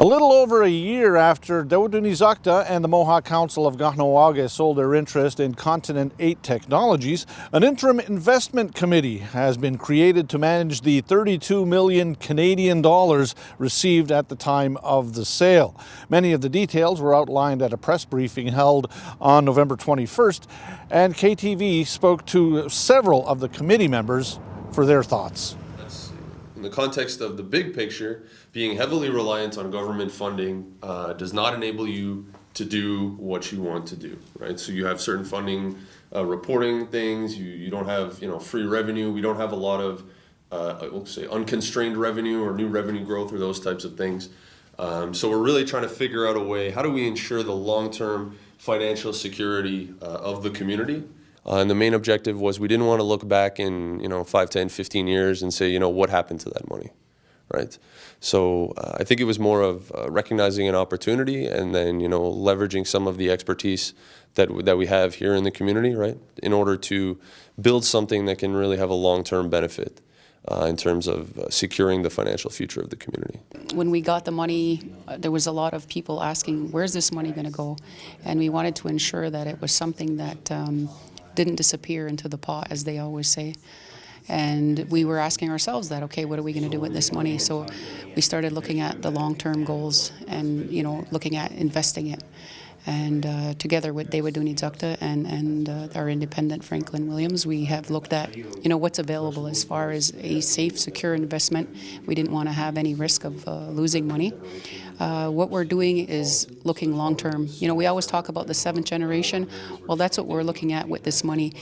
A little over a year after Tewatohnhi'saktha and the Mohawk Council of Kahnawake sold their interest in Continent 8 Technologies, an interim investment committee has been created to manage the 32 million Canadian dollars received at the time of the sale. Many of the details were outlined at a press briefing held on November 21st, and KTV spoke to several of the committee members for their thoughts. In the context of the big picture, being heavily reliant on government funding does not enable you to do what you want to do, right? So you have certain funding, reporting things. You don't have free revenue. We don't have a lot of we'll say unconstrained revenue or new revenue growth or those types of things. So we're really trying to figure out a way. How do we ensure the long-term financial security of the community? And the main objective was we didn't want to look back in 5, 10, 15 years and say, what happened to that money, right? So I think it was more of recognizing an opportunity and then leveraging some of the expertise that we have here in the community, right, in order to build something that can really have a long-term benefit in terms of securing the financial future of the community. When we got the money, there was a lot of people asking, where's this money going to go? And we wanted to ensure that it was something that didn't disappear into the pot, as they always say. And we were asking ourselves that, okay, what are we going to do with this money? So we started looking at the long-term goals and, looking at investing it. And together with Tewatohnhi'saktha and our independent Franklin Williams, we have looked at, what's available as far as a safe, secure investment. We didn't want to have any risk of losing money. What we're doing is looking long-term. We always talk about the 7th generation. Well, that's what we're looking at with this money,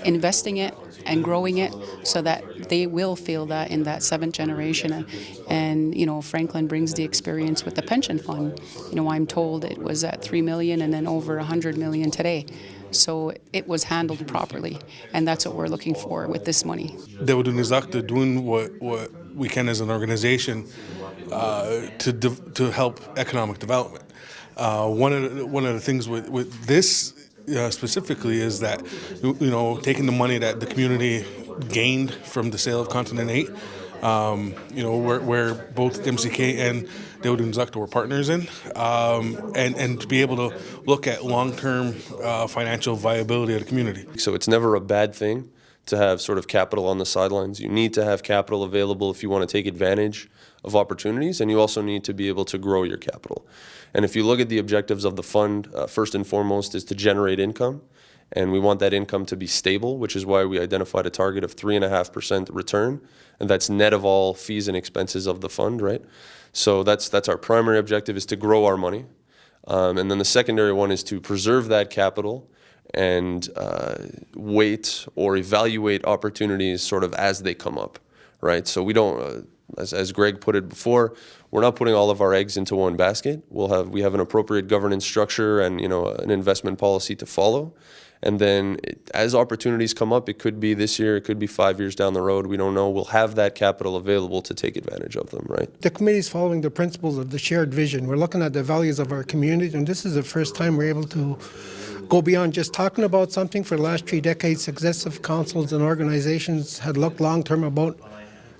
investing it and growing it so that they will feel that in that 7th generation. And Franklin brings the experience with the pension fund. I'm told it was at $3 million and then over $100 million today. So it was handled properly, and that's what we're looking for with this money. Tewatohnhi'saktha doing what we can as an organization to help economic development. One of the things with this specifically is that taking the money that the community gained from the sale of Continent 8, where both MCK and Tewatohnhi'saktha were partners in, and to be able to look at long-term financial viability of the community. So it's never a bad thing to have sort of capital on the sidelines. You need to have capital available if you want to take advantage of opportunities, and you also need to be able to grow your capital. And if you look at the objectives of the fund, first and foremost is to generate income, and we want that income to be stable, which is why we identified a target of 3.5% return, and that's net of all fees and expenses of the fund, right? So that's our primary objective, is to grow our money. And then the secondary one is to preserve that capital and wait or evaluate opportunities sort of as they come up, right? So we don't, as Greg put it before, we're not putting all of our eggs into one basket. We have an appropriate governance structure and an investment policy to follow. And then as opportunities come up, it could be this year, it could be 5 years down the road, we don't know, we'll have that capital available to take advantage of them, right? The committee is following the principles of the shared vision. We're looking at the values of our community, and this is the first time we're able to go beyond just talking about something. For the last 3 decades, successive councils and organizations had looked long-term about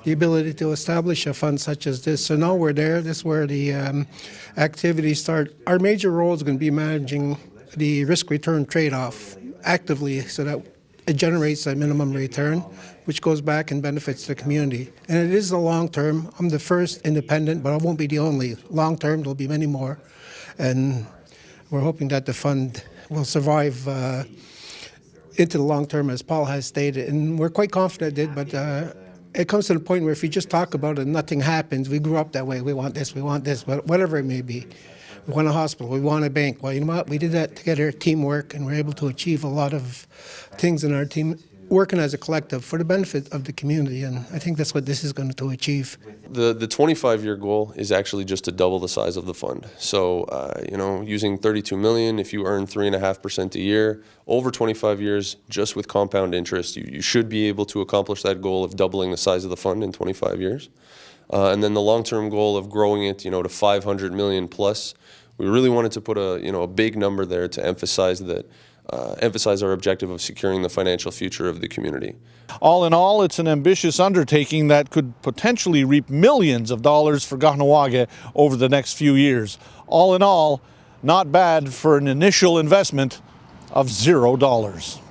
the ability to establish a fund such as this. So now we're there. This is where the activities start. Our major role is going to be managing the risk-return trade-off actively so that it generates a minimum return, which goes back and benefits the community. And it is the long term. I'm the first independent, but I won't be the only. Long term, there'll be many more. And we're hoping that the fund will survive into the long term, as Paul has stated. And we're quite confident it did, but it comes to the point where if you just talk about it and nothing happens, we grew up that way. We want this, whatever it may be. We want a hospital, we want a bank. Well, you know what? We did that together, teamwork, and we're able to achieve a lot of things in our team, working as a collective for the benefit of the community, and I think that's what this is going to achieve. The 25-year goal is actually just to double the size of the fund. So, using 32 million, if you earn 3.5% a year, over 25 years, just with compound interest, you should be able to accomplish that goal of doubling the size of the fund in 25 years. And then the long-term goal of growing it, to 500 million plus. We really wanted to put a big number there to emphasize that emphasize our objective of securing the financial future of the community. All in all, it's an ambitious undertaking that could potentially reap millions of dollars for Kahnawake over the next few years. All in all, not bad for an initial investment of $0.